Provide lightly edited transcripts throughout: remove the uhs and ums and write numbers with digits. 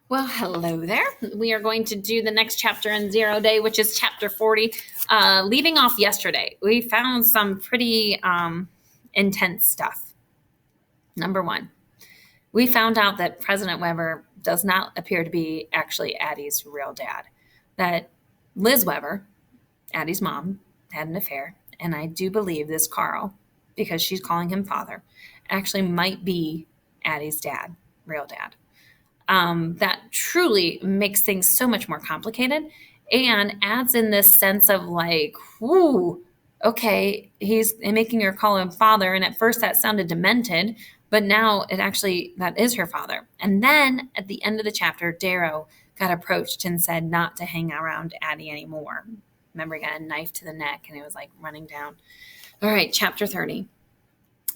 Well, hello there. We are going to do the next chapter in Zero Day, which is chapter 40. Leaving off yesterday, we found some pretty intense stuff. Number one, we found out that President Weber does not appear to be actually Addie's real dad, that Liz Weber, Addie's mom, had an affair. And I do believe this Carl, because she's calling him father, actually might be Addie's dad, real dad. That truly makes things so much more complicated and adds in this sense of like, whoo, okay, he's making her call him father. And at first that sounded demented, but now that is her father. And then at the end of the chapter, Darrow got approached and said not to hang around Addie anymore. Remember, he got a knife to the neck and it was like running down. All right, chapter 30.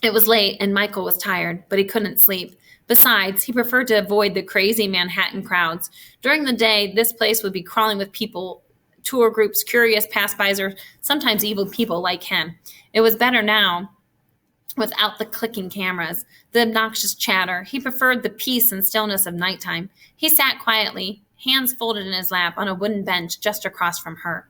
It was late and Michael was tired, but he couldn't sleep. Besides, he preferred to avoid the crazy Manhattan crowds. During the day, this place would be crawling with people, tour groups, curious passbys, or sometimes evil people like him. It was better now without the clicking cameras, the obnoxious chatter. He preferred the peace and stillness of nighttime. He sat quietly, hands folded in his lap on a wooden bench just across from her.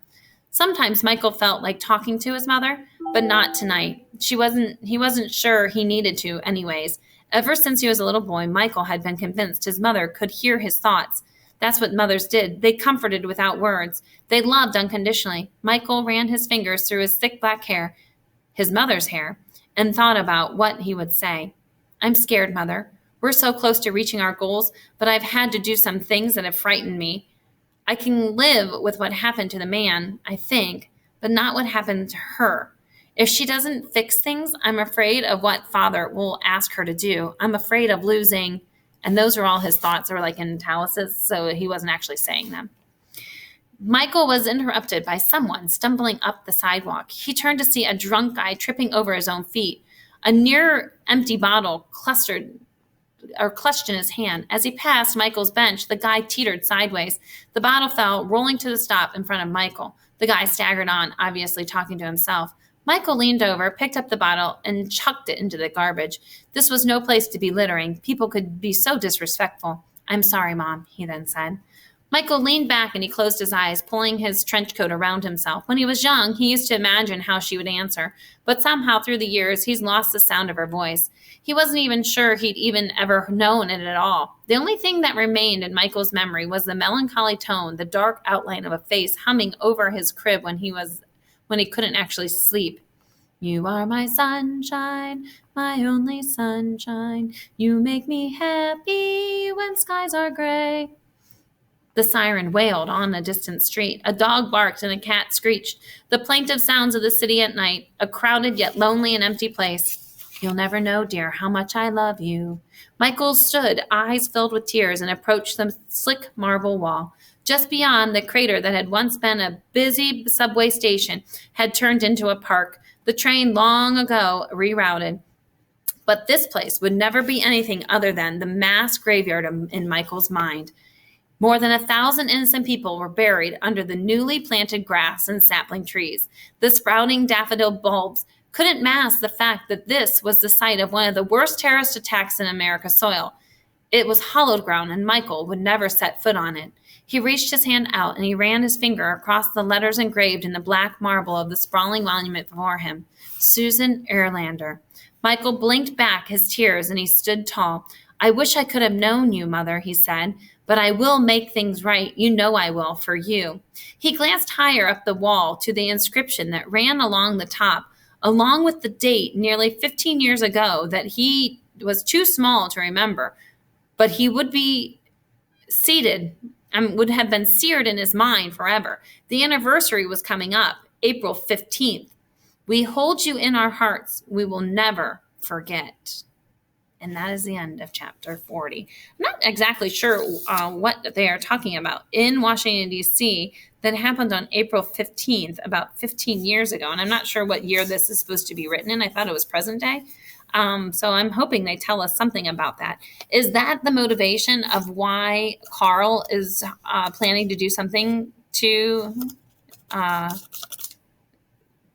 Sometimes Michael felt like talking to his mother, but not tonight. He wasn't sure he needed to anyways. Ever since he was a little boy, Michael had been convinced his mother could hear his thoughts. That's what mothers did. They comforted without words. They loved unconditionally. Michael ran his fingers through his thick black hair, his mother's hair, and thought about what he would say. I'm scared, Mother. We're so close to reaching our goals, but I've had to do some things that have frightened me. I can live with what happened to the man, I think, but not what happened to her. If she doesn't fix things, I'm afraid of what Father will ask her to do. I'm afraid of losing. And those are all his thoughts. They were like in italics, so he wasn't actually saying them. Michael was interrupted by someone stumbling up the sidewalk. He turned to see a drunk guy tripping over his own feet. A near empty bottle clutched in his hand. As he passed Michael's bench, the guy teetered sideways. The bottle fell, rolling to the stop in front of Michael. The guy staggered on, obviously talking to himself. Michael leaned over, picked up the bottle, and chucked it into the garbage. This was no place to be littering. People could be so disrespectful. I'm sorry, Mom, he then said. Michael leaned back and he closed his eyes, pulling his trench coat around himself. When he was young, he used to imagine how she would answer, but somehow through the years, he's lost the sound of her voice. He wasn't even sure he'd even ever known it at all. The only thing that remained in Michael's memory was the melancholy tone, the dark outline of a face humming over his crib when he couldn't actually sleep. You are my sunshine, my only sunshine. You make me happy when skies are gray. The siren wailed on a distant street. A dog barked and a cat screeched. The plaintive sounds of the city at night, a crowded yet lonely and empty place. You'll never know, dear, how much I love you. Michael stood, eyes filled with tears, and approached the slick marble wall. Just beyond, the crater that had once been a busy subway station had turned into a park. The train long ago rerouted. But this place would never be anything other than the mass graveyard in Michael's mind. More than 1,000 innocent people were buried under the newly planted grass and sapling trees. The sprouting daffodil bulbs couldn't mask the fact that this was the site of one of the worst terrorist attacks in America's soil. It was hallowed ground, and Michael would never set foot on it. He reached his hand out, and he ran his finger across the letters engraved in the black marble of the sprawling monument before him. Susan Erlander. Michael blinked back his tears, and he stood tall. I wish I could have known you, Mother, he said, but I will make things right. You know I will, for you. He glanced higher up the wall to the inscription that ran along the top, along with the date nearly 15 years ago that he was too small to remember, but he would be would have been seared in his mind forever. The anniversary was coming up, April 15th. We hold you in our hearts. We will never forget. And that is the end of chapter 40. I'm not exactly sure what they are talking about in Washington, D.C. that happened on April 15th, about 15 years ago. And I'm not sure what year this is supposed to be written in. I thought it was present day. So I'm hoping they tell us something about that. Is that the motivation of why Carl is planning to do something to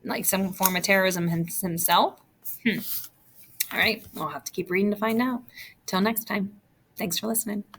like some form of terrorism himself? All right, we'll have to keep reading to find out. Till next time, thanks for listening.